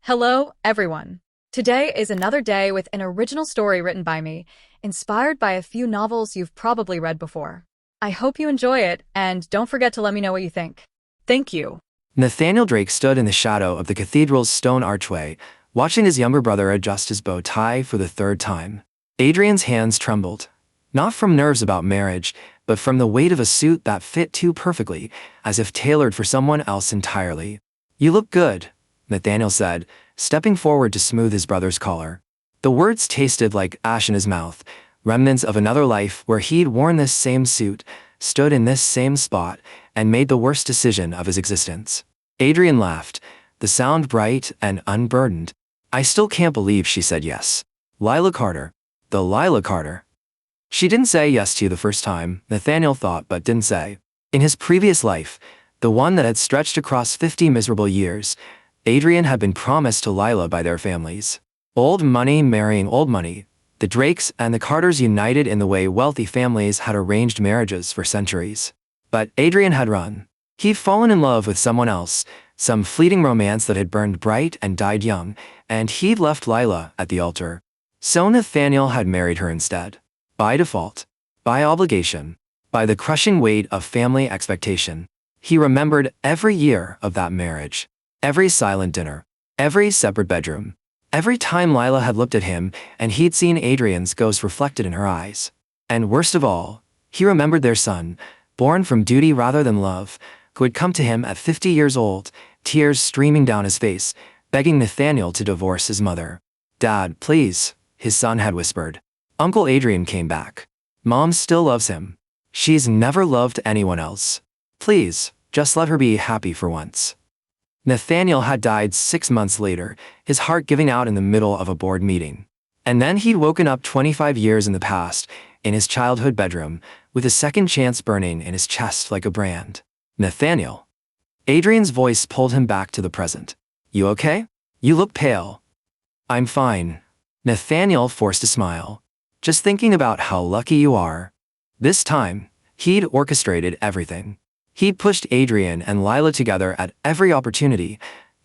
Hello, everyone. Today is another day with an original story written by me, inspired by a few novels you've probably read before. I hope you enjoy it, and don't forget to let me know what you think. Thank you. Nathaniel Drake stood in the shadow of the cathedral's stone archway, watching his younger brother adjust his bow tie for the third time. Adrian's hands trembled, not from nerves about marriage, but from the weight of a suit that fit too perfectly, as if tailored for someone else entirely. "You look good," Nathaniel said, stepping forward to smooth his brother's collar. The words tasted like ash in his mouth, remnants of another life where he'd worn this same suit, stood in this same spot, and made the worst decision of his existence. Adrian laughed, the sound bright and unburdened. "I still can't believe she said yes. Lila Carter. The Lila Carter. She didn't say yes to you the first time," Nathaniel thought but didn't say. In his previous life, the one that had stretched across 50 miserable years, Adrian had been promised to Lila by their families. Old money marrying old money. The Drakes and the Carters united in the way wealthy families had arranged marriages for centuries. But Adrian had run. He'd fallen in love with someone else, some fleeting romance that had burned bright and died young, and he'd left Lila at the altar. So Nathaniel had married her instead. By default. By obligation. By the crushing weight of family expectation. He remembered every year of that marriage. Every silent dinner. Every separate bedroom. Every time Lila had looked at him and he'd seen Adrian's ghost reflected in her eyes. And worst of all, he remembered their son, born from duty rather than love, who had come to him at 50 years old, tears streaming down his face, begging Nathaniel to divorce his mother. "Dad, please," his son had whispered. Uncle Adrian came back. "Mom still loves him. She's never loved anyone else. Please, just let her be happy for once." Nathaniel had died 6 months later, his heart giving out in the middle of a board meeting. And then he'd woken up 25 years in the past, in his childhood bedroom, with a second chance burning in his chest like a brand. "Nathaniel." Adrian's voice pulled him back to the present. "You okay? You look pale." "I'm fine." Nathaniel forced a smile. "Just thinking about how lucky you are." This time, he'd orchestrated everything. He'd pushed Adrian and Lila together at every opportunity,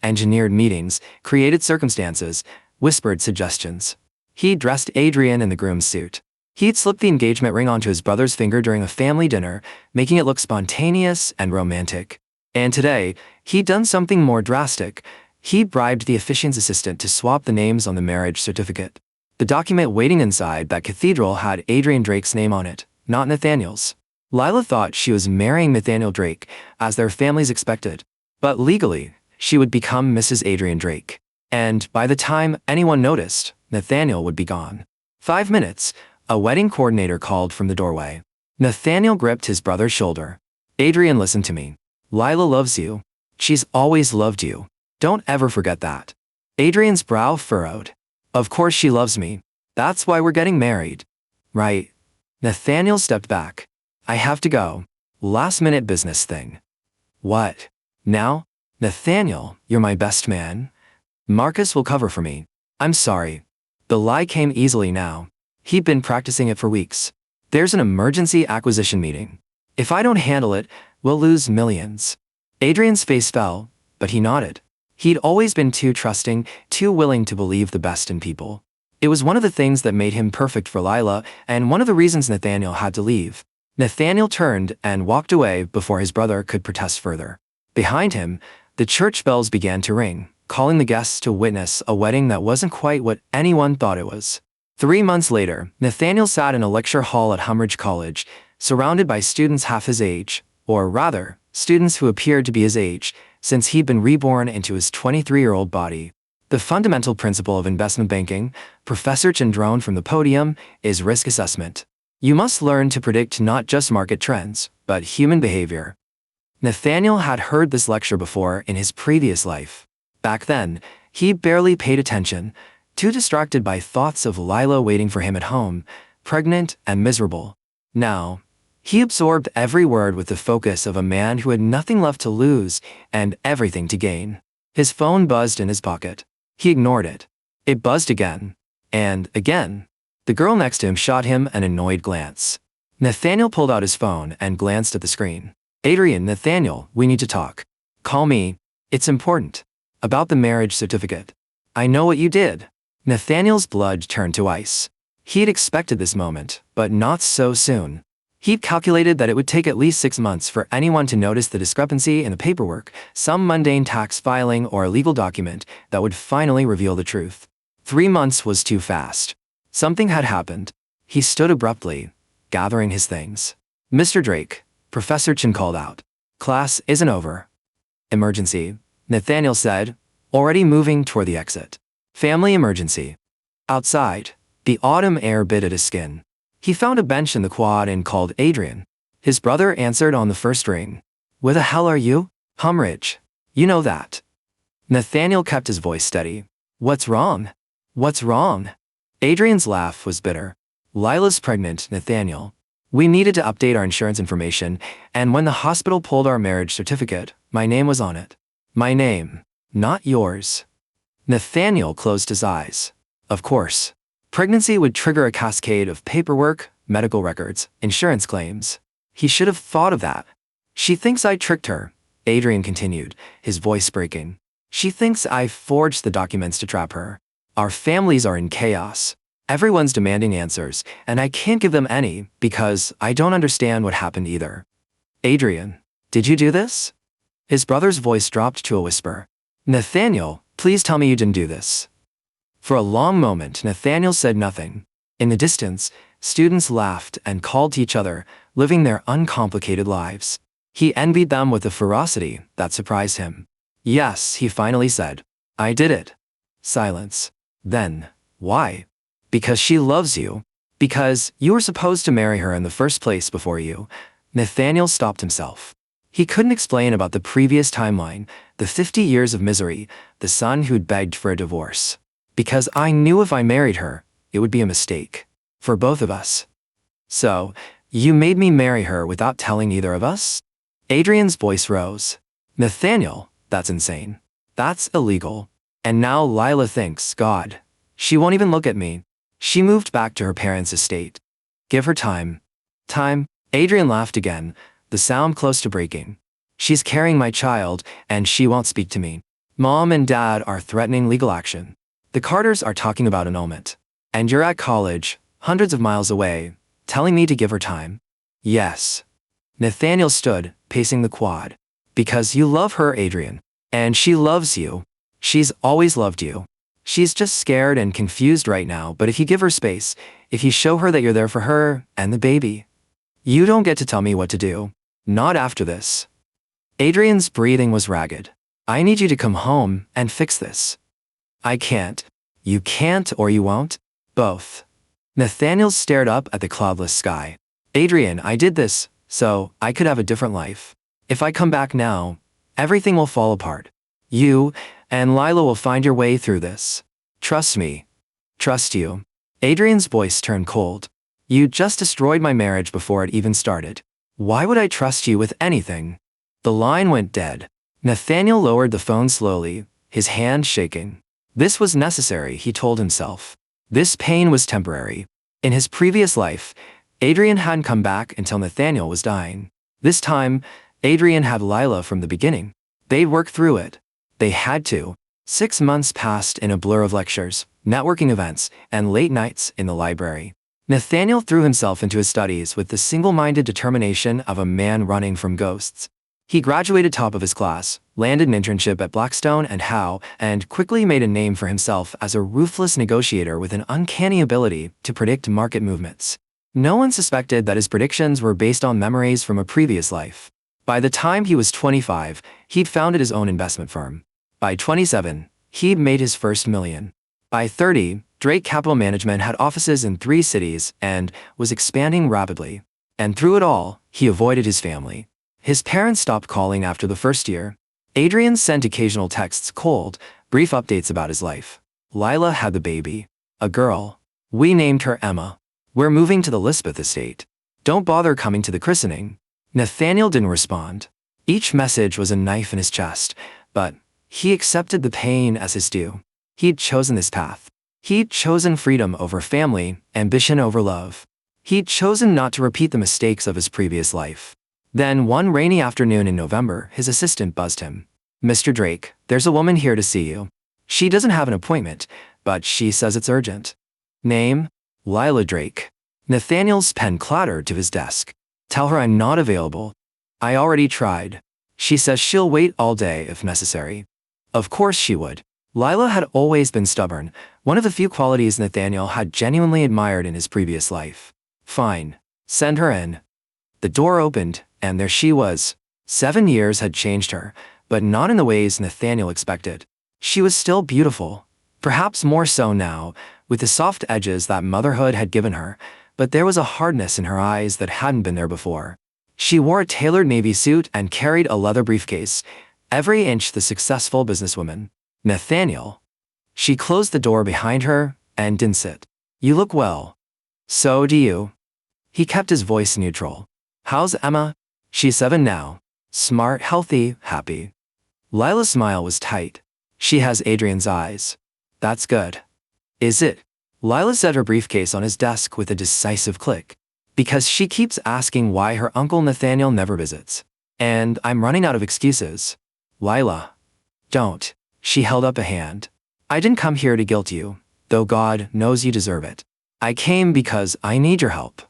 engineered meetings, created circumstances, whispered suggestions. He'd dressed Adrian in the groom's suit. He'd slipped the engagement ring onto his brother's finger during a family dinner, making it look spontaneous and romantic. And today, he'd done something more drastic. He'd bribed the officiant's assistant to swap the names on the marriage certificate. The document waiting inside that cathedral had Adrian Drake's name on it, not Nathaniel's. Lila thought she was marrying Nathaniel Drake, as their families expected. But legally, she would become Mrs. Adrian Drake. And by the time anyone noticed, Nathaniel would be gone. 5 minutes, a wedding coordinator called from the doorway. Nathaniel gripped his brother's shoulder. "Adrian, listen to me. Lila loves you. She's always loved you. Don't ever forget that." Adrian's brow furrowed. "Of course she loves me. That's why we're getting married." "Right." Nathaniel stepped back. "I have to go. Last-minute business thing." "What? Now?" "Nathaniel, you're my best man. Marcus will cover for me." "I'm sorry." The lie came easily now. He'd been practicing it for weeks. "There's an emergency acquisition meeting. If I don't handle it, we'll lose millions." Adrian's face fell, but he nodded. He'd always been too trusting, too willing to believe the best in people. It was one of the things that made him perfect for Lila, and one of the reasons Nathaniel had to leave. Nathaniel turned and walked away before his brother could protest further. Behind him, the church bells began to ring, calling the guests to witness a wedding that wasn't quite what anyone thought it was. 3 months later, Nathaniel sat in a lecture hall at Humridge College, surrounded by students half his age, or rather, students who appeared to be his age, since he'd been reborn into his 23-year-old body. "The fundamental principle of investment banking," Professor Chen droned from the podium, "is risk assessment. You must learn to predict not just market trends, but human behavior." Nathaniel had heard this lecture before in his previous life. Back then, he barely paid attention, too distracted by thoughts of Lila waiting for him at home, pregnant and miserable. Now, he absorbed every word with the focus of a man who had nothing left to lose and everything to gain. His phone buzzed in his pocket. He ignored it. It buzzed again. And again. The girl next to him shot him an annoyed glance. Nathaniel pulled out his phone and glanced at the screen. "Adrian, Nathaniel, we need to talk." "Call me. It's important." "About the marriage certificate." I know what you did. Nathaniel's blood turned to ice. He'd expected this moment, but not so soon. He'd calculated that it would take at least 6 months for anyone to notice the discrepancy in the paperwork, some mundane tax filing or a legal document that would finally reveal the truth. 3 months was too fast. Something had happened. He stood abruptly, gathering his things. Mr. Drake, Professor Chin called out. Class isn't over. Emergency, Nathaniel said, already moving toward the exit. Family emergency. Outside, the autumn air bit at his skin. He found a bench in the quad and called Adrian. His brother answered on the first ring. Where the hell are you? Humridge. You know that. Nathaniel kept his voice steady. What's wrong? What's wrong? Adrian's laugh was bitter. Lila's pregnant, Nathaniel. We needed to update our insurance information, and when the hospital pulled our marriage certificate, my name was on it. My name, not yours. Nathaniel closed his eyes. Of course. Pregnancy would trigger a cascade of paperwork, medical records, insurance claims. He should have thought of that. She thinks I tricked her, Adrian continued, his voice breaking. She thinks I forged the documents to trap her. Our families are in chaos. Everyone's demanding answers, and I can't give them any because I don't understand what happened either. Adrian, did you do this? His brother's voice dropped to a whisper. Nathaniel, please tell me you didn't do this. For a long moment, Nathaniel said nothing. In the distance, students laughed and called to each other, living their uncomplicated lives. He envied them with a ferocity that surprised him. Yes, he finally said. I did it. Silence. Then, why? Because she loves you. Because you were supposed to marry her in the first place before you. Nathaniel stopped himself. He couldn't explain about the previous timeline, the 50 years of misery, the son who'd begged for a divorce. Because I knew if I married her, it would be a mistake. For both of us. So, you made me marry her without telling either of us? Adrian's voice rose. Nathaniel, that's insane. That's illegal. And now Lila thinks, God, she won't even look at me. She moved back to her parents' estate. Give her time. Time? Adrian laughed again, the sound close to breaking. She's carrying my child, and she won't speak to me. Mom and Dad are threatening legal action. The Carters are talking about annulment. And you're at college, hundreds of miles away, telling me to give her time. Yes. Nathaniel stood, pacing the quad. Because you love her, Adrian. And she loves you. She's always loved you. She's just scared and confused right now, but if you give her space, if you show her that you're there for her and the baby, you don't get to tell me what to do. Not after this. Adrian's breathing was ragged. I need you to come home and fix this. I can't. You can't or you won't? Both. Nathaniel stared up at the cloudless sky. Adrian, I did this, so I could have a different life. If I come back now, everything will fall apart. You and Lila will find your way through this. Trust me. Trust you. Adrian's voice turned cold. You just destroyed my marriage before it even started. Why would I trust you with anything? The line went dead. Nathaniel lowered the phone slowly, his hand shaking. This was necessary, he told himself. This pain was temporary. In his previous life, Adrian hadn't come back until Nathaniel was dying. This time, Adrian had Lila from the beginning. They'd work through it. They had to. 6 months passed in a blur of lectures, networking events, and late nights in the library. Nathaniel threw himself into his studies with the single-minded determination of a man running from ghosts. He graduated top of his class, landed an internship at Blackstone and Howe, and quickly made a name for himself as a ruthless negotiator with an uncanny ability to predict market movements. No one suspected that his predictions were based on memories from a previous life. By the time he was 25, he'd founded his own investment firm. By 27, he'd made his first million. By 30, Drake Capital Management had offices in 3 cities and was expanding rapidly. And through it all, he avoided his family. His parents stopped calling after the first year. Adrian sent occasional texts cold, brief updates about his life. Lila had the baby. A girl. We named her Emma. We're moving to the Lisbeth estate. Don't bother coming to the christening. Nathaniel didn't respond. Each message was a knife in his chest, but he accepted the pain as his due. He'd chosen this path. He'd chosen freedom over family, ambition over love. He'd chosen not to repeat the mistakes of his previous life. Then one rainy afternoon in November, his assistant buzzed him. Mr. Drake, there's a woman here to see you. She doesn't have an appointment, but she says it's urgent. Name? Lila Drake. Nathaniel's pen clattered to his desk. Tell her I'm not available. I already tried. She says she'll wait all day if necessary. Of course she would. Lila had always been stubborn, one of the few qualities Nathaniel had genuinely admired in his previous life. Fine. Send her in. The door opened, and there she was. 7 years had changed her, but not in the ways Nathaniel expected. She was still beautiful, perhaps more so now, with the soft edges that motherhood had given her, but there was a hardness in her eyes that hadn't been there before. She wore a tailored navy suit and carried a leather briefcase, every inch the successful businesswoman. Nathaniel. She closed the door behind her and didn't sit. You look well. So do you. He kept his voice neutral. How's Emma? She's 7 now. Smart, healthy, happy. Lila's smile was tight. She has Adrian's eyes. That's good. Is it? Lila set her briefcase on his desk with a decisive click. Because she keeps asking why her uncle Nathaniel never visits. And I'm running out of excuses. Lila. Don't. She held up a hand. I didn't come here to guilt you, though God knows you deserve it. I came because I need your help.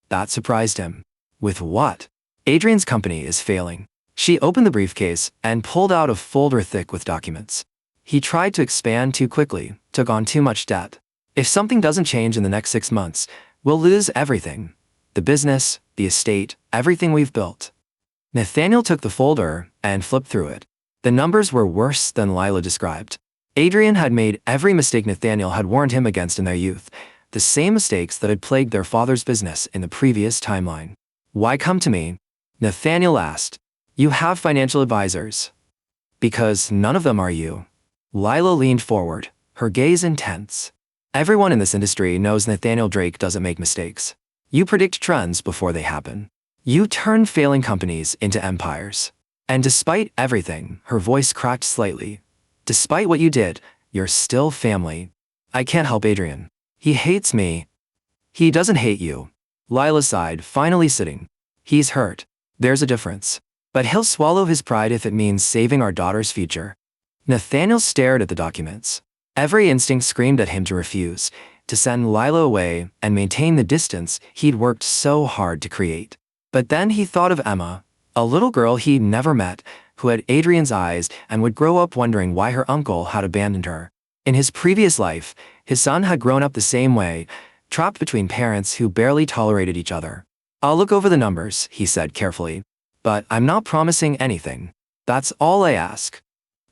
That surprised him. With what? Adrian's company is failing. She opened the briefcase and pulled out a folder thick with documents. He tried to expand too quickly, took on too much debt. If something doesn't change in the next 6 months, we'll lose everything. The business, the estate, everything we've built. Nathaniel took the folder and flipped through it. The numbers were worse than Lila described. Adrian had made every mistake Nathaniel had warned him against in their youth, the same mistakes that had plagued their father's business in the previous timeline. Why come to me? Nathaniel asked. You have financial advisors. Because none of them are you. Lila leaned forward, her gaze intense. Everyone in this industry knows Nathaniel Drake doesn't make mistakes. You predict trends before they happen. You turn failing companies into empires. And despite everything, her voice cracked slightly. Despite what you did, you're still family. I can't help Adrian. He hates me. He doesn't hate you. Lila sighed, finally sitting. He's hurt. There's a difference. But he'll swallow his pride if it means saving our daughter's future. Nathaniel stared at the documents. Every instinct screamed at him to refuse, to send Lila away and maintain the distance he'd worked so hard to create. But then he thought of Emma, a little girl he'd never met, who had Adrian's eyes and would grow up wondering why her uncle had abandoned her. In his previous life, his son had grown up the same way, trapped between parents who barely tolerated each other. I'll look over the numbers, he said carefully. But I'm not promising anything. That's all I ask.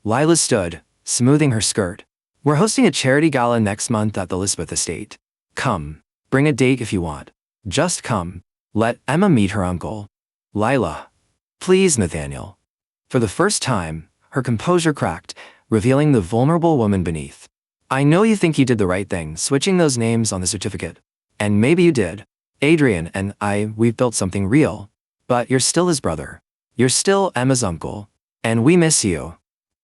Lila stood, smoothing her skirt. We're hosting a charity gala next month at the Elizabeth estate. Come. Bring a date if you want. Just come. Let Emma meet her uncle. Lila. Please, Nathaniel. For the first time, her composure cracked, revealing the vulnerable woman beneath. I know you think you did the right thing, switching those names on the certificate. And maybe you did. Adrian and we've built something real. But you're still his brother. You're still Emma's uncle. And we miss you.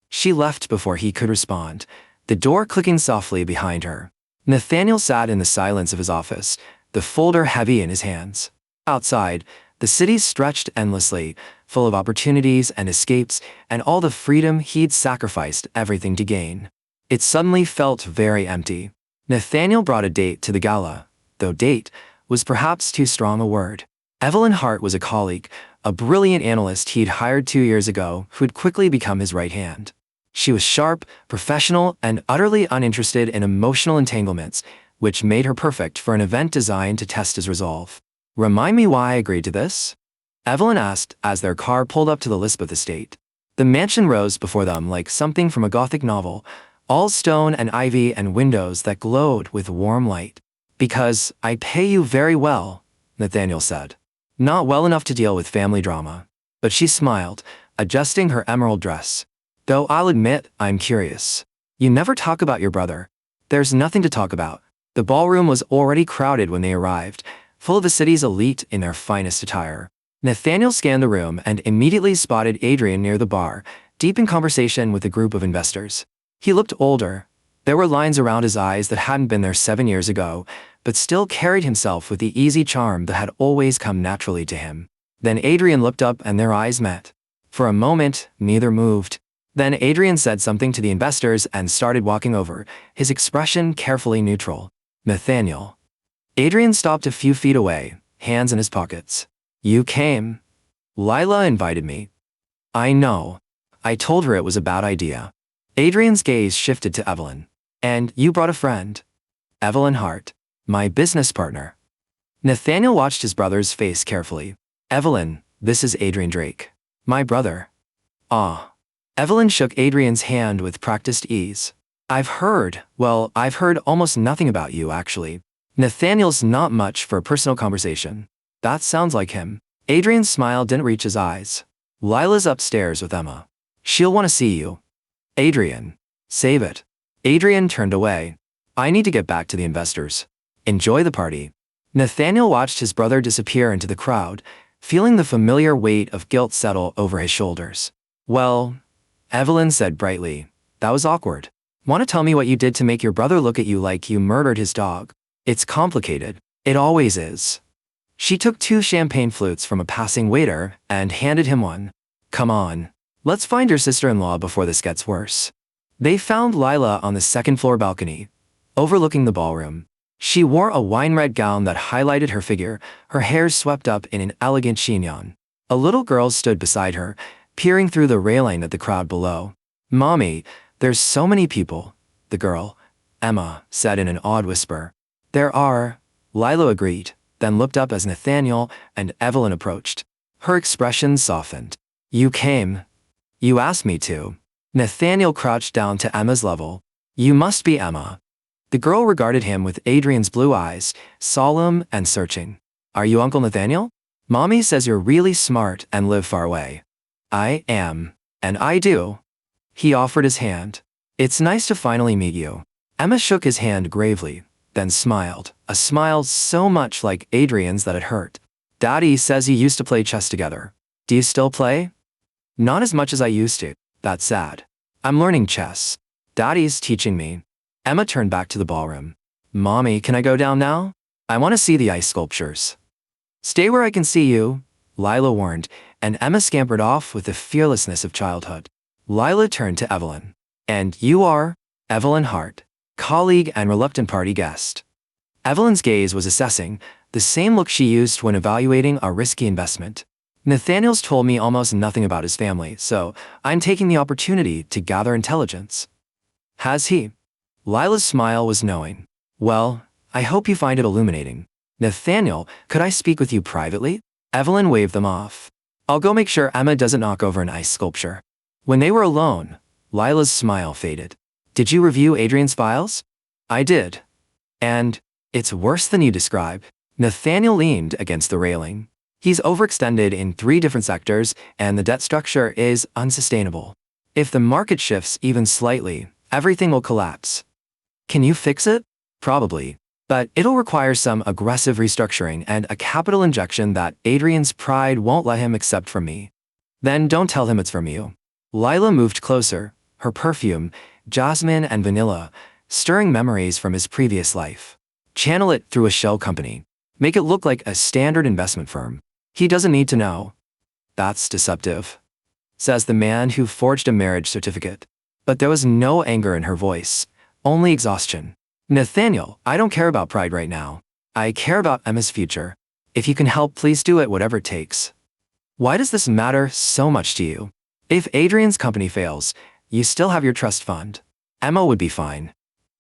She left before he could respond, the door clicking softly behind her. Nathaniel sat in the silence of his office, the folder heavy in his hands. Outside, the city stretched endlessly, full of opportunities and escapes, and all the freedom he'd sacrificed everything to gain. It suddenly felt very empty. Nathaniel brought a date to the gala, though date was perhaps too strong a word. Evelyn Hart was a colleague, a brilliant analyst he'd hired 2 years ago who'd quickly become his right hand. She was sharp, professional, and utterly uninterested in emotional entanglements, which made her perfect for an event designed to test his resolve. Remind me why I agreed to this? Evelyn asked as their car pulled up to the Elizabeth estate. The mansion rose before them like something from a Gothic novel, all stone and ivy and windows that glowed with warm light. Because I pay you very well, Nathaniel said. Not well enough to deal with family drama. But she smiled, adjusting her emerald dress. Though I'll admit, I'm curious. You never talk about your brother. There's nothing to talk about. The ballroom was already crowded when they arrived, full of the city's elite in their finest attire. Nathaniel scanned the room and immediately spotted Adrian near the bar, deep in conversation with a group of investors. He looked older. There were lines around his eyes that hadn't been there 7 years ago, but still carried himself with the easy charm that had always come naturally to him. Then Adrian looked up and their eyes met. For a moment, neither moved. Then Adrian said something to the investors and started walking over, his expression carefully neutral. Nathaniel. Adrian stopped a few feet away, hands in his pockets. You came. Lila invited me. I know. I told her it was a bad idea. Adrian's gaze shifted to Evelyn. And you brought a friend. Evelyn Hart. My business partner. Nathaniel watched his brother's face carefully. Evelyn, this is Adrian Drake. My brother. Ah. Evelyn shook Adrian's hand with practiced ease. I've heard almost nothing about you, actually. Nathaniel's not much for a personal conversation. That sounds like him. Adrian's smile didn't reach his eyes. Lila's upstairs with Emma. She'll want to see you. Adrian. Save it. Adrian turned away. I need to get back to the investors. Enjoy the party. Nathaniel watched his brother disappear into the crowd, feeling the familiar weight of guilt settle over his shoulders. Well, Evelyn said brightly, that was awkward. Want to tell me what you did to make your brother look at you like you murdered his dog? It's complicated. It always is. She took 2 champagne flutes from a passing waiter and handed him one. Come on. Let's find your sister-in-law before this gets worse. They found Lila on the 2nd floor balcony, overlooking the ballroom. She wore a wine-red gown that highlighted her figure, her hair swept up in an elegant chignon. A little girl stood beside her, peering through the railing at the crowd below. Mommy, there's so many people, the girl, Emma, said in an awed whisper. There are, Lila agreed, then looked up as Nathaniel and Evelyn approached. Her expression softened. You came. You asked me to. Nathaniel crouched down to Emma's level. You must be Emma. The girl regarded him with Adrian's blue eyes, solemn and searching. Are you Uncle Nathaniel? Mommy says you're really smart and live far away. I am. And I do. He offered his hand. It's nice to finally meet you. Emma shook his hand gravely, then smiled, a smile so much like Adrian's that it hurt. Daddy says you used to play chess together. Do you still play? Not as much as I used to. That's sad. I'm learning chess. Daddy's teaching me. Emma turned back to the ballroom. Mommy, can I go down now? I want to see the ice sculptures. Stay where I can see you, Lila warned, and Emma scampered off with the fearlessness of childhood. Lila turned to Evelyn. And you are? Evelyn Hart, colleague and reluctant party guest. Evelyn's gaze was assessing, the same look she used when evaluating a risky investment. Nathaniel's told me almost nothing about his family, so I'm taking the opportunity to gather intelligence. Has he? Lila's smile was knowing. Well, I hope you find it illuminating. Nathaniel, could I speak with you privately? Evelyn waved them off. I'll go make sure Emma doesn't knock over an ice sculpture. When they were alone, Lila's smile faded. Did you review Adrian's files? I did. And it's worse than you describe. Nathaniel leaned against the railing. He's overextended in 3 different sectors, and the debt structure is unsustainable. If the market shifts even slightly, everything will collapse. Can you fix it? Probably. But it'll require some aggressive restructuring and a capital injection that Adrian's pride won't let him accept from me. Then don't tell him it's from you. Lila moved closer, her perfume, jasmine and vanilla, stirring memories from his previous life. Channel it through a shell company. Make it look like a standard investment firm. He doesn't need to know. That's deceptive, says the man who forged a marriage certificate. But there was no anger in her voice, only exhaustion. Nathaniel, I don't care about pride right now. I care about Emma's future. If you can help, please do it, whatever it takes. Why does this matter so much to you? If Adrian's company fails, you still have your trust fund. Emma would be fine.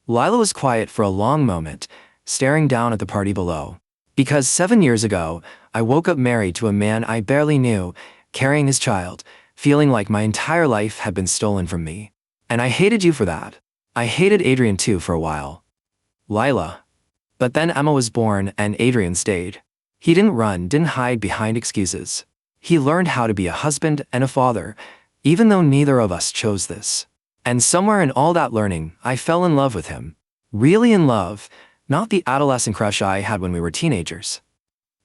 Lila was quiet for a long moment, staring down at the party below. Because 7 years ago, I woke up married to a man I barely knew, carrying his child, feeling like my entire life had been stolen from me. And I hated you for that. I hated Adrian too for a while. Lila. But then Emma was born and Adrian stayed. He didn't run, didn't hide behind excuses. He learned how to be a husband and a father, even though neither of us chose this. And somewhere in all that learning, I fell in love with him. Really in love, not the adolescent crush I had when we were teenagers.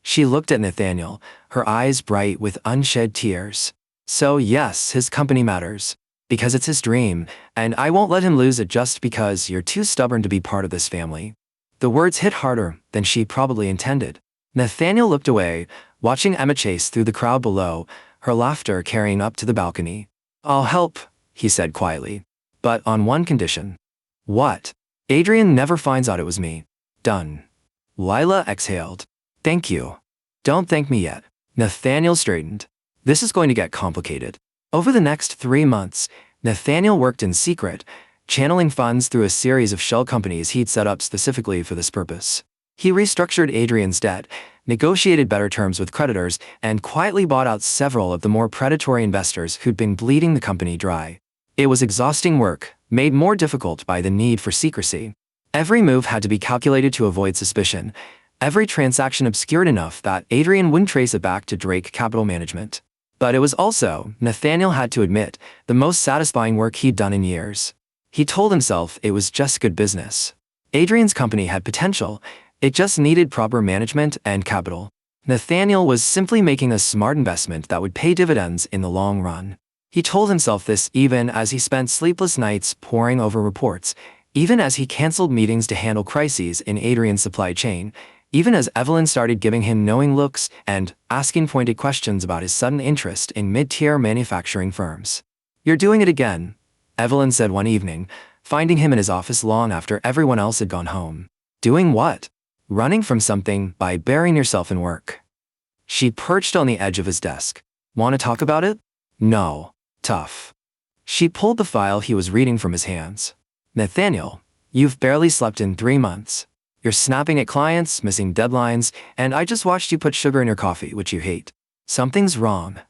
She looked at Nathaniel, her eyes bright with unshed tears. So yes, his company matters. Because it's his dream, and I won't let him lose it just because you're too stubborn to be part of this family. The words hit harder than she probably intended. Nathaniel looked away, watching Emma chase through the crowd below, her laughter carrying up to the balcony. I'll help, he said quietly. But on one condition. What? Adrian never finds out it was me. Done. Lila exhaled. Thank you. Don't thank me yet. Nathaniel straightened. This is going to get complicated. Over the next 3 months, Nathaniel worked in secret, channeling funds through a series of shell companies he'd set up specifically for this purpose. He restructured Adrian's debt, negotiated better terms with creditors, and quietly bought out several of the more predatory investors who'd been bleeding the company dry. It was exhausting work, made more difficult by the need for secrecy. Every move had to be calculated to avoid suspicion, every transaction obscured enough that Adrian wouldn't trace it back to Drake Capital Management. But it was also, Nathaniel had to admit, the most satisfying work he'd done in years. He told himself it was just good business. Adrian's company had potential, it just needed proper management and capital. Nathaniel was simply making a smart investment that would pay dividends in the long run. He told himself this even as he spent sleepless nights poring over reports, even as he canceled meetings to handle crises in Adrian's supply chain, even as Evelyn started giving him knowing looks and asking pointed questions about his sudden interest in mid-tier manufacturing firms. "You're doing it again," Evelyn said one evening, finding him in his office long after everyone else had gone home. "Doing what?" "Running from something by burying yourself in work." She perched on the edge of his desk. "Want to talk about it?" "No." "Tough." She pulled the file he was reading from his hands. "Nathaniel, you've barely slept in 3 months. You're snapping at clients, missing deadlines, and I just watched you put sugar in your coffee, which you hate. Something's wrong."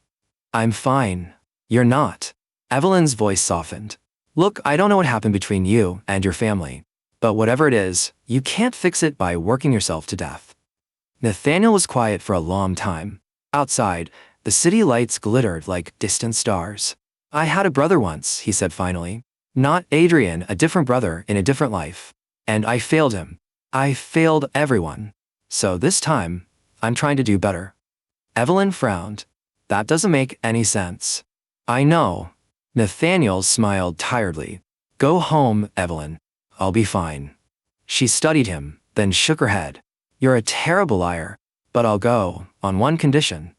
"I'm fine." "You're not." Evelyn's voice softened. "Look, I don't know what happened between you and your family. But whatever it is, you can't fix it by working yourself to death." Nathaniel was quiet for a long time. Outside, the city lights glittered like distant stars. "I had a brother once," he said finally. "Not Adrian, a different brother in a different life. And I failed him. I failed everyone. So this time, I'm trying to do better." Evelyn frowned. "That doesn't make any sense." "I know." Nathaniel smiled tiredly. "Go home, Evelyn. I'll be fine." She studied him, then shook her head. "You're a terrible liar, but I'll go, on one condition."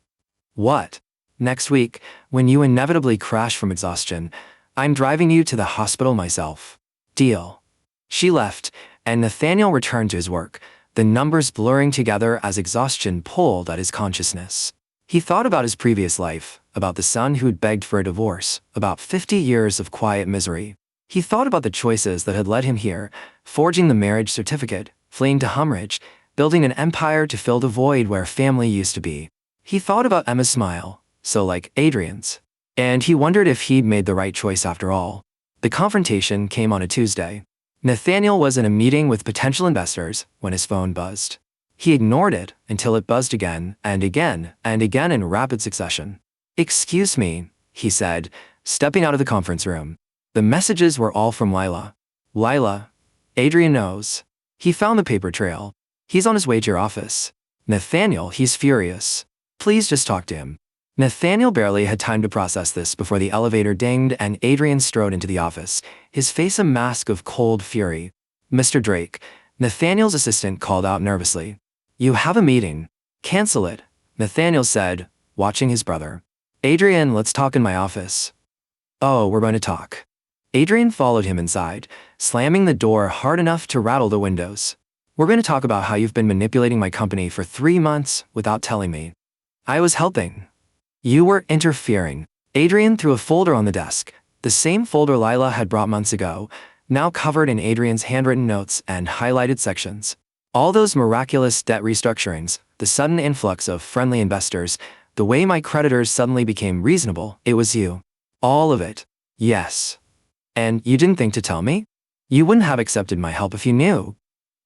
"What?" "Next week, when you inevitably crash from exhaustion, I'm driving you to the hospital myself." "Deal." She left, and Nathaniel returned to his work, the numbers blurring together as exhaustion pulled at his consciousness. He thought about his previous life, about the son who'd begged for a divorce, about 50 years of quiet misery. He thought about the choices that had led him here, forging the marriage certificate, fleeing to Humridge, building an empire to fill the void where family used to be. He thought about Emma's smile, so like Adrian's. And he wondered if he'd made the right choice after all. The confrontation came on a Tuesday. Nathaniel was in a meeting with potential investors when his phone buzzed. He ignored it until it buzzed again and again and again in rapid succession. "Excuse me," he said, stepping out of the conference room. The messages were all from Lila. "Lila, Adrian knows. He found the paper trail. He's on his way to your office." "Nathaniel, he's furious. Please just talk to him." Nathaniel barely had time to process this before the elevator dinged and Adrian strode into the office, his face a mask of cold fury. "Mr. Drake," Nathaniel's assistant called out nervously. "You have a meeting." "Cancel it," Nathaniel said, watching his brother. "Adrian, let's talk in my office." "Oh, we're going to talk." Adrian followed him inside, slamming the door hard enough to rattle the windows. "We're going to talk about how you've been manipulating my company for 3 months without telling me." "I was helping." "You were interfering." Adrian threw a folder on the desk, the same folder Lila had brought months ago, now covered in Adrian's handwritten notes and highlighted sections. "All those miraculous debt restructurings, the sudden influx of friendly investors, the way my creditors suddenly became reasonable, it was you. All of it." "Yes." "And you didn't think to tell me? You wouldn't have accepted my help if you knew."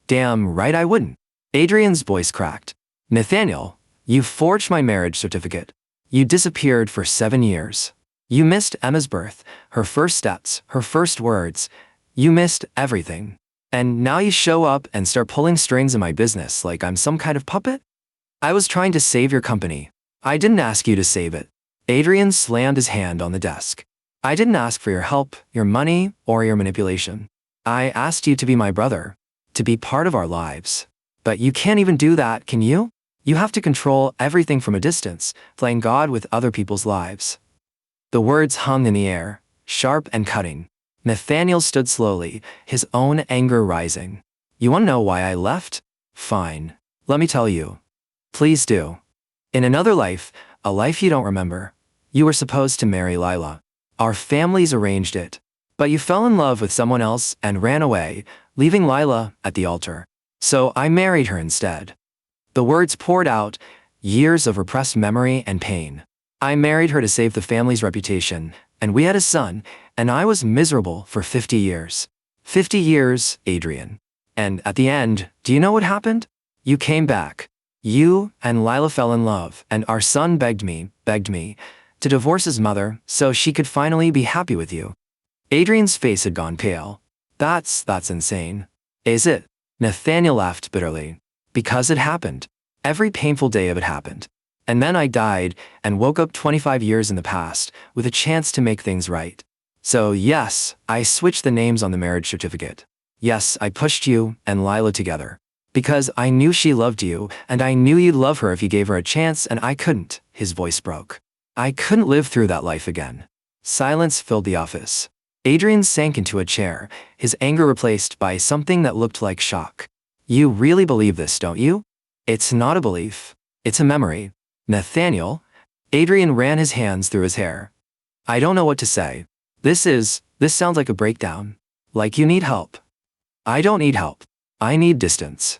"Damn right I wouldn't." Adrian's voice cracked. "Nathaniel, you forged my marriage certificate. You disappeared for 7 years. You missed Emma's birth, her first steps, her first words. You missed everything. And now you show up and start pulling strings in my business like I'm some kind of puppet? I was trying to save your company. I didn't ask you to save it." Adrian slammed his hand on the desk. "I didn't ask for your help, your money, or your manipulation. I asked you to be my brother, to be part of our lives. But you can't even do that, can you? You have to control everything from a distance, playing God with other people's lives." The words hung in the air, sharp and cutting. Nathaniel stood slowly, his own anger rising. You want to know why I left? Fine. Let me tell you. Please do. In another life, a life you don't remember, you were supposed to marry Lila. Our families arranged it. But you fell in love with someone else and ran away, leaving Lila at the altar. So I married her instead. The words poured out, years of repressed memory and pain. I married her to save the family's reputation, and we had a son, and I was miserable for 50 years. 50 years, Adrian. And at the end, do you know what happened? You came back. You and Lila fell in love, and our son begged me, to divorce his mother so she could finally be happy with you. Adrian's face had gone pale. That's insane. Is it? Nathaniel laughed bitterly. Because it happened. Every painful day of it happened. And then I died and woke up 25 years in the past with a chance to make things right. So yes, I switched the names on the marriage certificate. Yes, I pushed you and Lila together. Because I knew she loved you, and I knew you'd love her if you gave her a chance, and I couldn't. His voice broke. I couldn't live through that life again. Silence filled the office. Adrian sank into a chair, his anger replaced by something that looked like shock. You really believe this, don't you? It's not a belief. It's a memory. Nathaniel? Adrian ran his hands through his hair. I don't know what to say. This sounds like a breakdown. Like you need help. I don't need help. I need distance.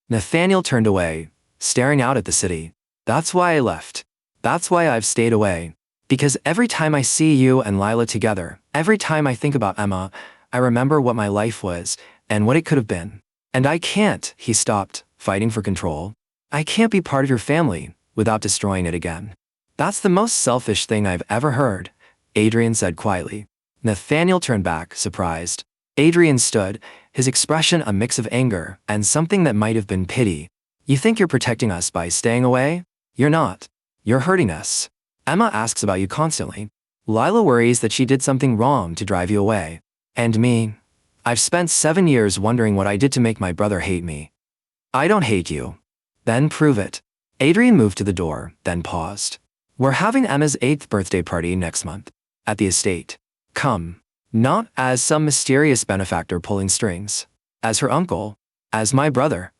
Nathaniel turned away, staring out at the city. That's why I left. That's why I've stayed away. Because every time I see you and Lila together, every time I think about Emma, I remember what my life was and what it could have been. And I can't, he stopped, fighting for control. I can't be part of your family without destroying it again. That's the most selfish thing I've ever heard, Adrian said quietly. Nathaniel turned back, surprised. Adrian stood, his expression a mix of anger and something that might have been pity. You think you're protecting us by staying away? You're not. You're hurting us. Emma asks about you constantly. Lila worries that she did something wrong to drive you away. And me? I've spent 7 years wondering what I did to make my brother hate me. I don't hate you. Then prove it. Adrian moved to the door, then paused. We're having Emma's 8th birthday party next month. At the estate. Come. Not as some mysterious benefactor pulling strings. As her uncle. As my brother.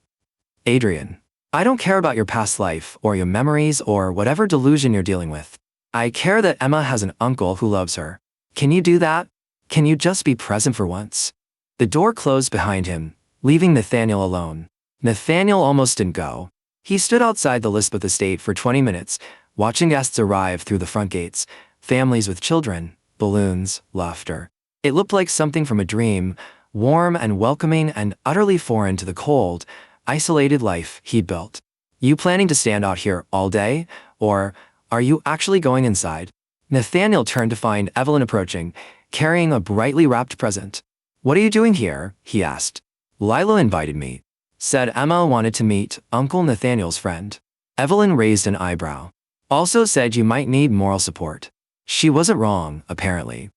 Adrian. I don't care about your past life or your memories or whatever delusion you're dealing with. I care that Emma has an uncle who loves her. Can you do that? Can you just be present for once? The door closed behind him, leaving Nathaniel alone. Nathaniel almost didn't go. He stood outside the Lisbeth estate for 20 minutes, watching guests arrive through the front gates, families with children, balloons, laughter. It looked like something from a dream, warm and welcoming and utterly foreign to the cold, isolated life he'd built. You planning to stand out here all day? Or are you actually going inside? Nathaniel turned to find Evelyn approaching, carrying a brightly wrapped present. What are you doing here? He asked. Lila invited me. Said Emma wanted to meet Uncle Nathaniel's friend. Evelyn raised an eyebrow. Also said you might need moral support. She wasn't wrong, apparently.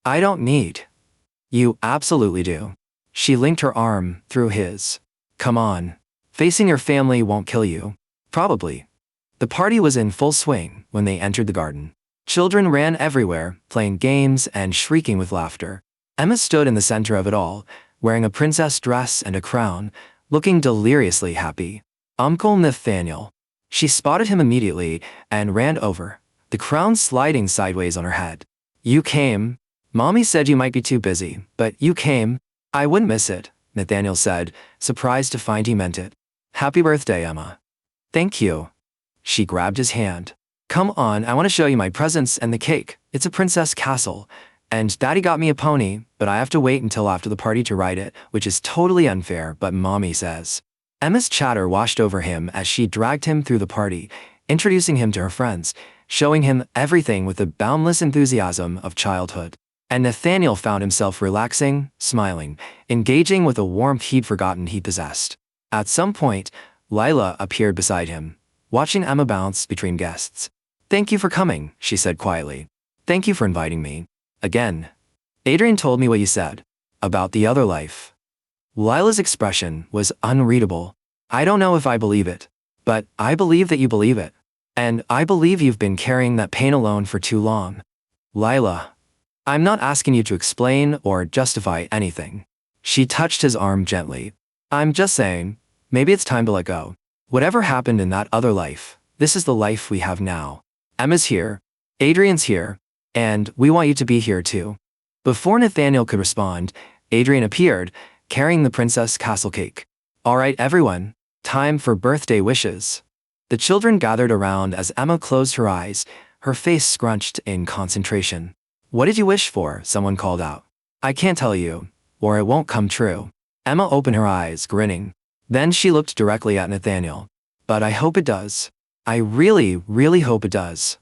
I don't need. You absolutely do. She linked her arm through his. Come on. Facing your family won't kill you. Probably. The party was in full swing when they entered the garden. Children ran everywhere, playing games and shrieking with laughter. Emma stood in the center of it all, wearing a princess dress and a crown, looking deliriously happy. Uncle Nathaniel. She spotted him immediately and ran over, the crown sliding sideways on her head. You came. Mommy said you might be too busy, but you came. I wouldn't miss it, Nathaniel said, surprised to find he meant it. Happy birthday, Emma. Thank you. She grabbed his hand. Come on, I want to show you my presents and the cake. It's a princess castle. And Daddy got me a pony, but I have to wait until after the party to ride it, which is totally unfair, but Mommy says. Emma's chatter washed over him as she dragged him through the party, introducing him to her friends, showing him everything with the boundless enthusiasm of childhood. And Nathaniel found himself relaxing, smiling, engaging with a warmth he'd forgotten he possessed. At some point, Lila appeared beside him, watching Emma bounce between guests. Thank you for coming, she said quietly. Thank you for inviting me. Again. Adrian told me what you said. About the other life. Lila's expression was unreadable. I don't know if I believe it. But I believe that you believe it. And I believe you've been carrying that pain alone for too long. Lila. I'm not asking you to explain or justify anything. She touched his arm gently. I'm just saying, maybe it's time to let go. Whatever happened in that other life, this is the life we have now. Emma's here, Adrian's here, and we want you to be here too. Before Nathaniel could respond, Adrian appeared, carrying the princess castle cake. All right, everyone, time for birthday wishes. The children gathered around as Emma closed her eyes, her face scrunched in concentration. What did you wish for? Someone called out. I can't tell you, or it won't come true. Emma opened her eyes, grinning. Then she looked directly at Nathaniel. But I hope it does. I really, really hope it does.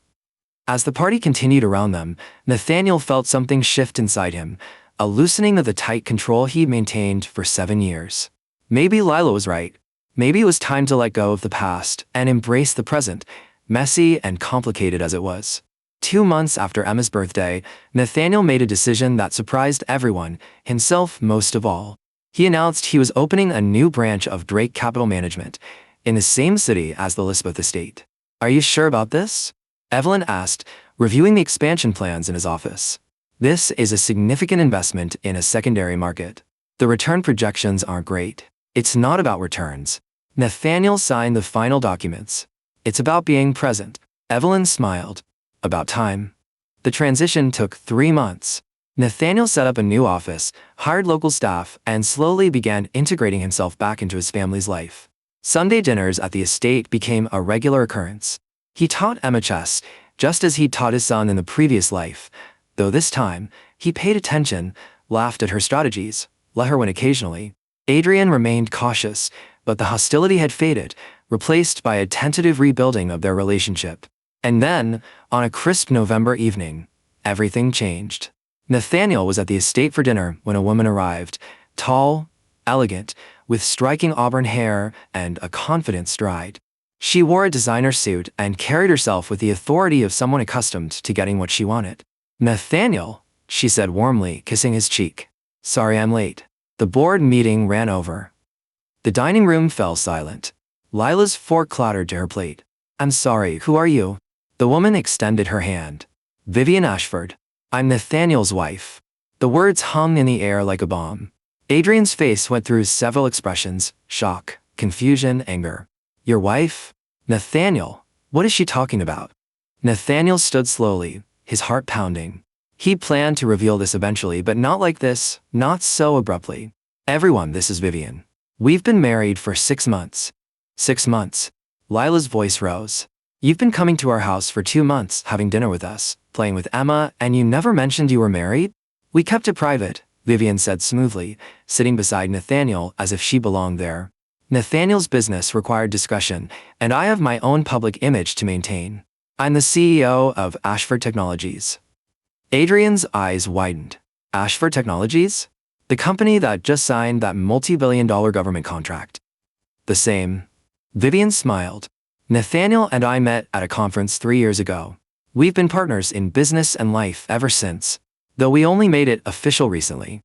As the party continued around them, Nathaniel felt something shift inside him, a loosening of the tight control he'd maintained for 7 years. Maybe Lila was right. Maybe it was time to let go of the past and embrace the present, messy and complicated as it was. 2 months after Emma's birthday, Nathaniel made a decision that surprised everyone, himself most of all. He announced he was opening a new branch of Drake Capital Management in the same city as the Elizabeth estate. Are you sure about this? Evelyn asked, reviewing the expansion plans in his office. This is a significant investment in a secondary market. The return projections aren't great. It's not about returns. Nathaniel signed the final documents. It's about being present. Evelyn smiled. About time. The transition took 3 months. Nathaniel set up a new office, hired local staff, and slowly began integrating himself back into his family's life. Sunday dinners at the estate became a regular occurrence. He taught Emma chess, just as he'd taught his son in the previous life, though this time, he paid attention, laughed at her strategies, let her win occasionally. Adrian remained cautious, but the hostility had faded, replaced by a tentative rebuilding of their relationship. And then, on a crisp November evening, everything changed. Nathaniel was at the estate for dinner when a woman arrived, tall, elegant, with striking auburn hair and a confident stride. She wore a designer suit and carried herself with the authority of someone accustomed to getting what she wanted. Nathaniel, she said warmly, kissing his cheek. Sorry I'm late. The board meeting ran over. The dining room fell silent. Lila's fork clattered to her plate. I'm sorry, who are you? The woman extended her hand. Vivian Ashford. I'm Nathaniel's wife. The words hung in the air like a bomb. Adrian's face went through several expressions: shock, confusion, anger. Your wife? Nathaniel, what is she talking about? Nathaniel stood slowly, his heart pounding. He planned to reveal this eventually, but not like this, not so abruptly. Everyone, this is Vivian. We've been married for 6 months. 6 months. Lila's voice rose. You've been coming to our house for 2 months, having dinner with us, playing with Emma, and you never mentioned you were married? We kept it private, Vivian said smoothly, sitting beside Nathaniel as if she belonged there. Nathaniel's business required discretion, and I have my own public image to maintain. I'm the CEO of Ashford Technologies. Adrian's eyes widened. Ashford Technologies? The company that just signed that multi-billion-dollar government contract. The same. Vivian smiled. Nathaniel and I met at a conference 3 years ago. We've been partners in business and life ever since, though we only made it official recently.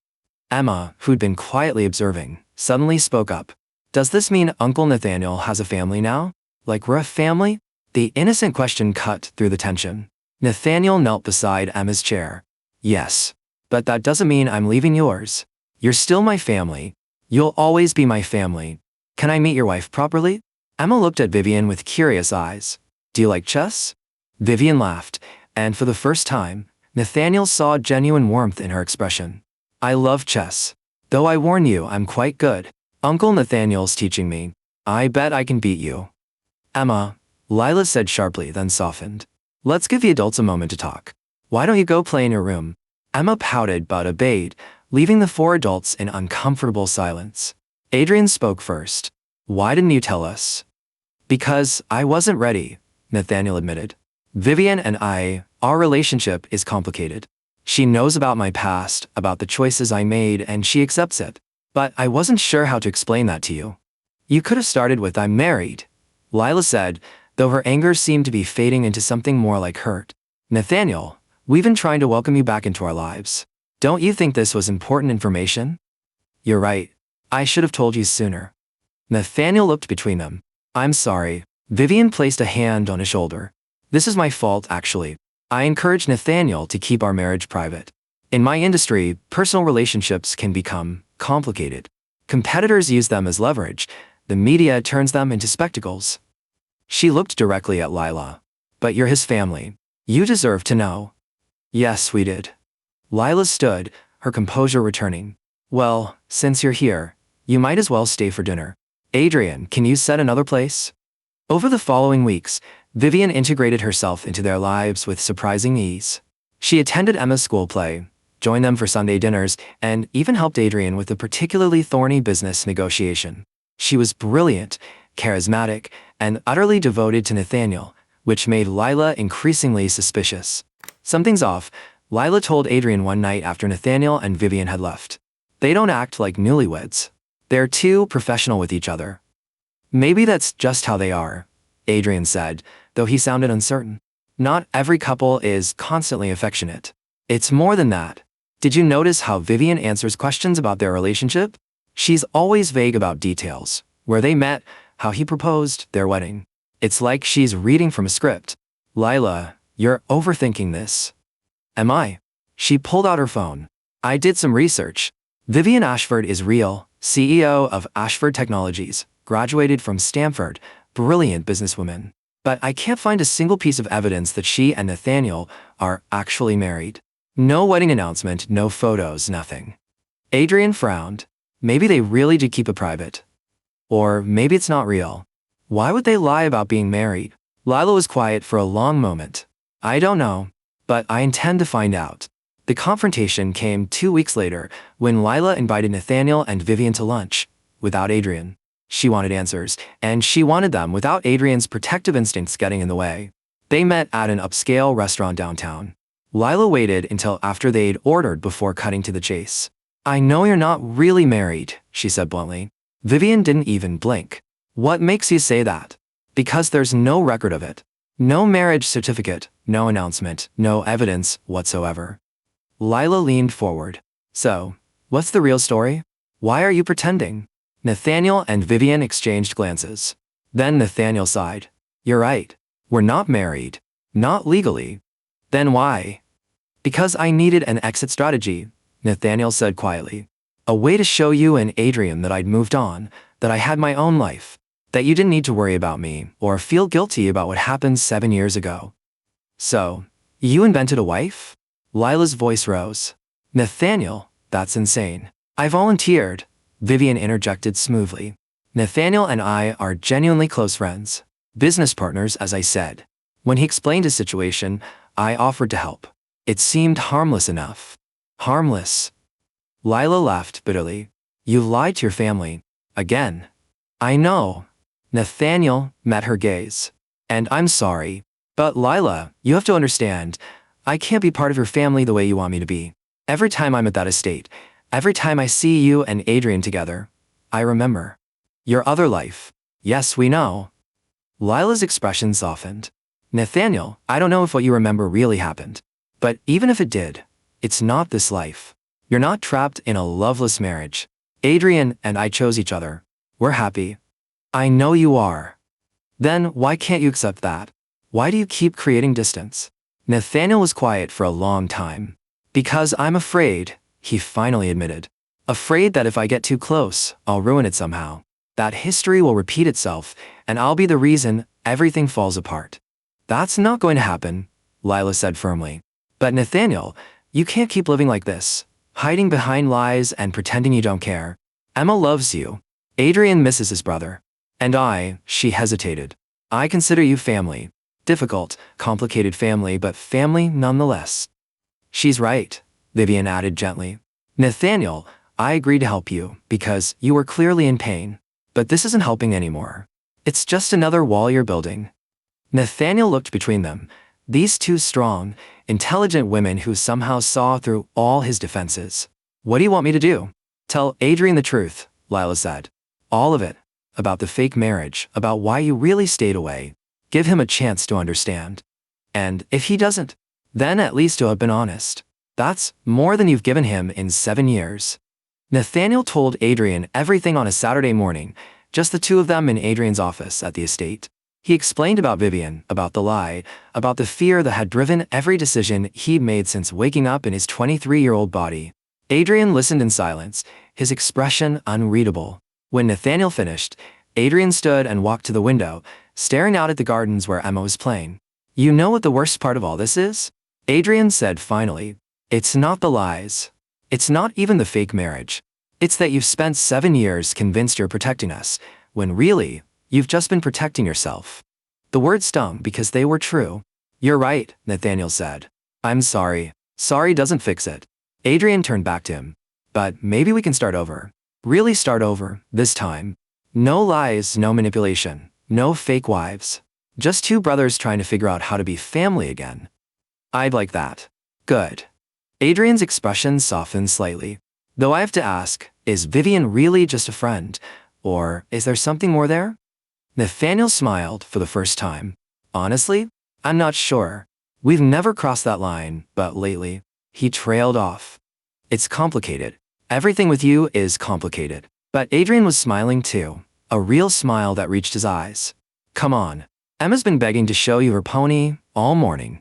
Emma, who'd been quietly observing, suddenly spoke up. Does this mean Uncle Nathaniel has a family now? Like we're a family? The innocent question cut through the tension. Nathaniel knelt beside Emma's chair. Yes. But that doesn't mean I'm leaving yours. You're still my family. You'll always be my family. Can I meet your wife properly? Emma looked at Vivian with curious eyes. Do you like chess? Vivian laughed, and for the first time, Nathaniel saw genuine warmth in her expression. I love chess. Though I warn you, I'm quite good. Uncle Nathaniel's teaching me. I bet I can beat you. Emma, Lila said sharply, then softened. Let's give the adults a moment to talk. Why don't you go play in your room? Emma pouted but obeyed, leaving the 4 adults in uncomfortable silence. Adrian spoke first. Why didn't you tell us? Because I wasn't ready, Nathaniel admitted. Vivian and our relationship is complicated. She knows about my past, about the choices I made, and she accepts it. But I wasn't sure how to explain that to you. You could have started with I'm married, Lila said, though her anger seemed to be fading into something more like hurt. Nathaniel, we've been trying to welcome you back into our lives. Don't you think this was important information? You're right. I should have told you sooner. Nathaniel looked between them. I'm sorry. Vivian placed a hand on his shoulder. This is my fault, actually. I encouraged Nathaniel to keep our marriage private. In my industry, personal relationships can become complicated. Competitors use them as leverage. The media turns them into spectacles. She looked directly at Lila. But you're his family. You deserve to know. Yes, we did. Lila stood, her composure returning. Well, since you're here, you might as well stay for dinner. Adrian, can you set another place? Over the following weeks, Vivian integrated herself into their lives with surprising ease. She attended Emma's school play, joined them for Sunday dinners, and even helped Adrian with a particularly thorny business negotiation. She was brilliant, charismatic, and utterly devoted to Nathaniel, which made Lila increasingly suspicious. Something's off, Lila told Adrian one night after Nathaniel and Vivian had left. They don't act like newlyweds. They're too professional with each other. Maybe that's just how they are, Adrian said, though he sounded uncertain. Not every couple is constantly affectionate. It's more than that. Did you notice how Vivian answers questions about their relationship? She's always vague about details, where they met, how he proposed, their wedding. It's like she's reading from a script. Lila, you're overthinking this. Am I? She pulled out her phone. I did some research. Vivian Ashford is real, CEO of Ashford Technologies, graduated from Stanford, brilliant businesswoman. But I can't find a single piece of evidence that she and Nathaniel are actually married. No wedding announcement, no photos, nothing. Adrian frowned. Maybe they really did keep it private. Or maybe it's not real. Why would they lie about being married? Lila was quiet for a long moment. I don't know, but I intend to find out. The confrontation came 2 weeks later when Lila invited Nathaniel and Vivian to lunch, without Adrian. She wanted answers, and she wanted them without Adrian's protective instincts getting in the way. They met at an upscale restaurant downtown. Lila waited until after they'd ordered before cutting to the chase. I know you're not really married, she said bluntly. Vivian didn't even blink. What makes you say that? Because there's no record of it. No marriage certificate, no announcement, no evidence whatsoever. Lila leaned forward. So, what's the real story? Why are you pretending? Nathaniel and Vivian exchanged glances. Then Nathaniel sighed. You're right. We're not married. Not legally. Then why? Because I needed an exit strategy, Nathaniel said quietly. A way to show you and Adrian that I'd moved on, that I had my own life, that you didn't need to worry about me or feel guilty about what happened 7 years ago. So, you invented a wife? Lila's voice rose. Nathaniel, that's insane. I volunteered, Vivian interjected smoothly. Nathaniel and I are genuinely close friends. Business partners, as I said. When he explained his situation, I offered to help. It seemed harmless enough. Harmless. Lila laughed bitterly. You lied to your family. Again. I know. Nathaniel met her gaze. And I'm sorry. But Lila, you have to understand, I can't be part of your family the way you want me to be. Every time I'm at that estate, every time I see you and Adrian together, I remember. Your other life. Yes, we know. Lila's expression softened. Nathaniel, I don't know if what you remember really happened. But even if it did, it's not this life. You're not trapped in a loveless marriage. Adrian and I chose each other. We're happy. I know you are. Then why can't you accept that? Why do you keep creating distance? Nathaniel was quiet for a long time. Because I'm afraid, he finally admitted. Afraid that if I get too close, I'll ruin it somehow. That history will repeat itself, and I'll be the reason everything falls apart. That's not going to happen, Lila said firmly. But Nathaniel, you can't keep living like this, hiding behind lies and pretending you don't care. Emma loves you. Adrian misses his brother. And she hesitated. I consider you family. Difficult, complicated family, but family nonetheless. She's right, Vivian added gently. Nathaniel, I agreed to help you because you were clearly in pain. But this isn't helping anymore. It's just another wall you're building. Nathaniel looked between them. These two strong, intelligent women who somehow saw through all his defenses. What do you want me to do? Tell Adrian the truth, Lila said. All of it. About the fake marriage, about why you really stayed away. Give him a chance to understand. And if he doesn't, then at least he'll have been honest. That's more than you've given him in 7 years. Nathaniel told Adrian everything on a Saturday morning, just the two of them in Adrian's office at the estate. He explained about Vivian, about the lie, about the fear that had driven every decision he'd made since waking up in his 23-year-old body. Adrian listened in silence, his expression unreadable. When Nathaniel finished, Adrian stood and walked to the window, staring out at the gardens where Emma was playing. "You know what the worst part of all this is?" Adrian said finally. "It's not the lies. It's not even the fake marriage. It's that you've spent 7 years convinced you're protecting us, when really, you've just been protecting yourself." The words stung because they were true. "You're right," Nathaniel said. "I'm sorry. Sorry doesn't fix it." Adrian turned back to him. "But maybe we can start over. Really start over, this time. No lies, no manipulation, no fake wives. Just two brothers trying to figure out how to be family again." "I'd like that." "Good." Adrian's expression softened slightly. "Though I have to ask, is Vivian really just a friend? Or is there something more there?" Nathaniel smiled for the first time. "Honestly, I'm not sure. We've never crossed that line, but lately." He trailed off. "It's complicated. Everything with you is complicated." But Adrian was smiling too, a real smile that reached his eyes. "Come on. Emma's been begging to show you her pony all morning."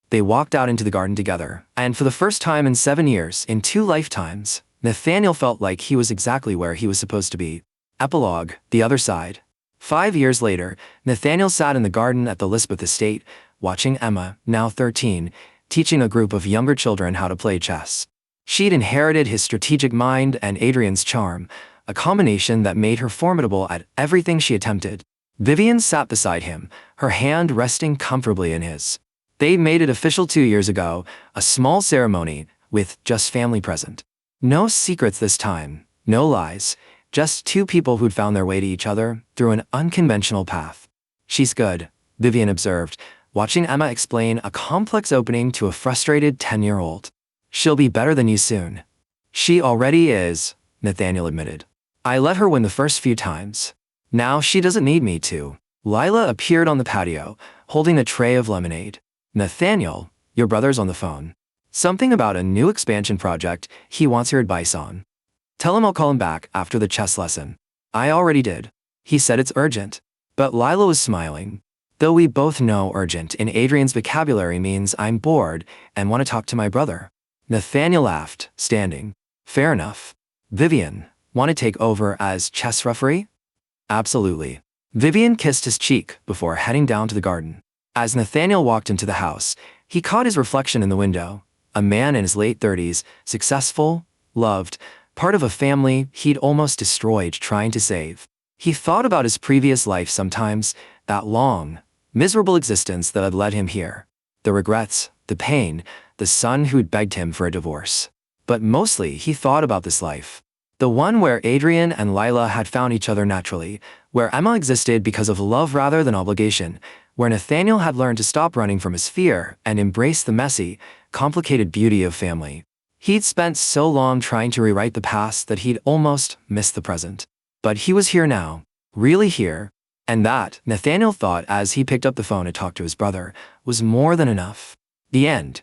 They walked out into the garden together, and for the first time in 7 years, in 2 lifetimes, Nathaniel felt like he was exactly where he was supposed to be. Epilogue, the other side. 5 years later, Nathaniel sat in the garden at the Lisbeth estate, watching Emma, now 13, teaching a group of younger children how to play chess. She'd inherited his strategic mind and Adrian's charm, a combination that made her formidable at everything she attempted. Vivian sat beside him, her hand resting comfortably in his. They made it official 2 years ago, a small ceremony, with just family present. No secrets this time, no lies, just two people who'd found their way to each other through an unconventional path. "She's good," Vivian observed, watching Emma explain a complex opening to a frustrated 10-year-old. "She'll be better than you soon." "She already is," Nathaniel admitted. "I let her win the first few times. Now she doesn't need me to." Lila appeared on the patio, holding a tray of lemonade. "Nathaniel, your brother's on the phone. Something about a new expansion project he wants your advice on. Tell him I'll call him back after the chess lesson." "I already did. He said it's urgent." But Lila was smiling. "Though we both know urgent in Adrian's vocabulary means I'm bored and want to talk to my brother." Nathaniel laughed, standing. "Fair enough. Vivian, want to take over as chess referee?" "Absolutely." Vivian kissed his cheek before heading down to the garden. As Nathaniel walked into the house, he caught his reflection in the window. A man in his late 30s, successful, loved, part of a family he'd almost destroyed trying to save. He thought about his previous life sometimes, that long, miserable existence that had led him here. The regrets, the pain, the son who'd begged him for a divorce. But mostly he thought about this life. The one where Adrian and Lila had found each other naturally, where Emma existed because of love rather than obligation, where Nathaniel had learned to stop running from his fear and embrace the messy, complicated beauty of family. He'd spent so long trying to rewrite the past that he'd almost missed the present. But he was here now, really here, and that, Nathaniel thought as he picked up the phone to talk to his brother, was more than enough. The end.